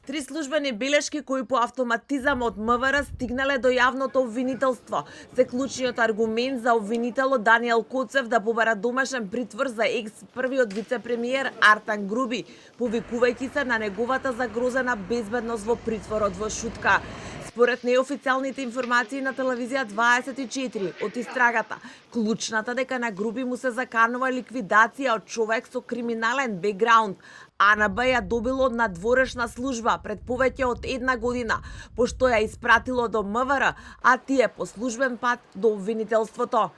Три службени белешки кои по автоматизам од МВР стигнале до јавното обвинителство се клучниот аргумент за обвинителот Даниел Коцев да побара домашен притвор за екс-првиот вице-премиер Артан Груби, повикувајќи се на неговата загрозена безбедност во притворот во Шутка. Според неофицијалните информации на телевизија 24 од истрагата, клучната дека на Груби му се заканува ликвидација од човек со криминален бекграунд, АНБ ја добило од надворешна служба пред повеќе од една година, пошто ја испратило до МВР, а тие по службен пат до обвинителството.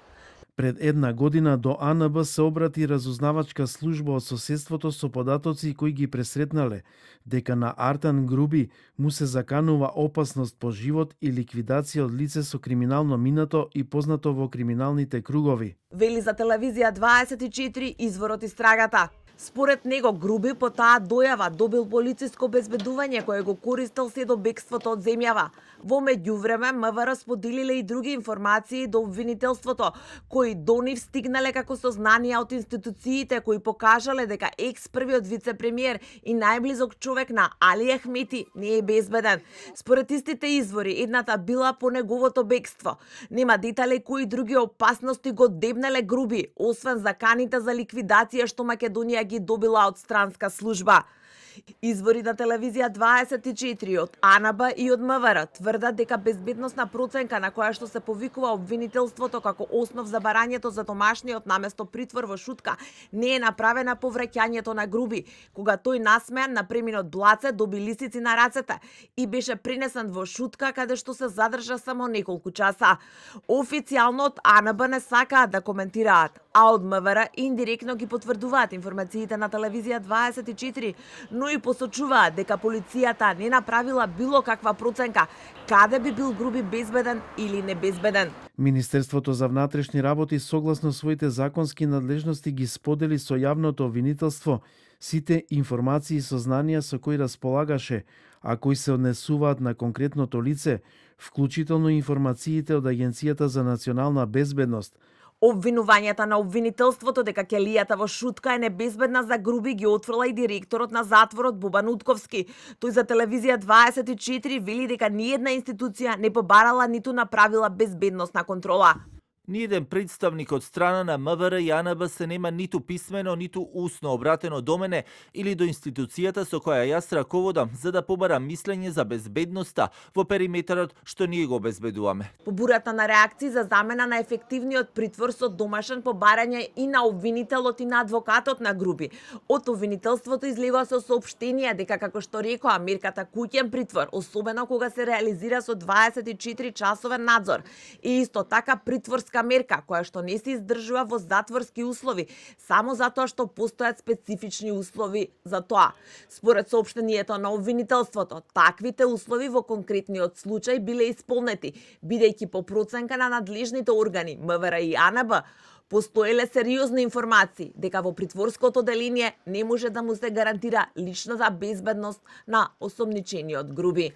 Пред една година до АНБ се обрати разузнавачка служба од соседството со податоци кои ги пресретнале дека на Артан Груби му се заканува опасност по живот и ликвидација од лице со криминално минато и познато во криминалните кругови. Вели за телевизија 24 изворот истрагата. Според него Груби по таа дојава добил полициско обезбедување кое го користел се до бегството од земјава. Во меѓувреме МВР споделиле и други информации до обвинителството, кои до нив стигнале како сознанија од институциите кои покажале дека екс-првиот вице-премиер и најблизок човек на Али Ахмети не е безбеден. Според истите извори, едната била по неговото бегство. Нема детали кои други опасности го дебнеле Груби, освен заканите за ликвидација што Македонија ги добила од странска служба. Извори на телевизија 24 од АНБ и од МВР тврдат дека безбедносна проценка на која што се повикува обвинителството како основ за барањето за домашниот наместо притвор во Шутка не е направена по враќањето на Груби, кога тој насмеан на преминот Блаце доби лисици на рацете и беше пренесен во Шутка каде што се задржа само неколку часа. Официјално од АНБ не сакаат да коментираат, а од МВР индиректно ги потврдуваат информациите на телевизија 24, но и посочуваат дека полицијата не направила било каква проценка каде би бил Груби безбеден или небезбеден. Министерството за внатрешни работи согласно своите законски надлежности ги сподели со јавното обвинителство сите информации и сознанија со кои располагаше, а кои се однесуваат на конкретното лице, вклучително информациите од Агенцијата за национална безбедност. Обвинувањата на обвинителството дека ќелијата во Шутка е небезбедна за Груби ги отфрла и директорот на затворот Бубан Утковски. Тој за телевизија 24 вели дека ниедна институција не побарала ниту направила безбедносна контрола. Ниеден представник од страна на МВР и АНБ се нема ниту писмено, ниту усно обратено до мене или до институцијата со која јас раководам за да побара мислење за безбедноста во периметарот што ние го обезбедуваме. Побурата на реакции за замена на ефективниот притвор со домашен побарање и на обвинителот и на адвокатот на Груби. Од обвинителството излегува со соопштение дека како што рекоа мерката куќен притвор, особено кога се реализира со 24 часовен надзор и исто така притворска мерка која што не се издржува во затворски услови, само затоа што постојат специфични услови за тоа. Според соопштението на обвинителството, таквите услови во конкретниот случај биле исполнети, бидејќи по проценка на надлежните органи МВР и АНБ постоеле сериозни информации дека во притворското деление не може да му се гарантира личната безбедност на осомничениот Груби.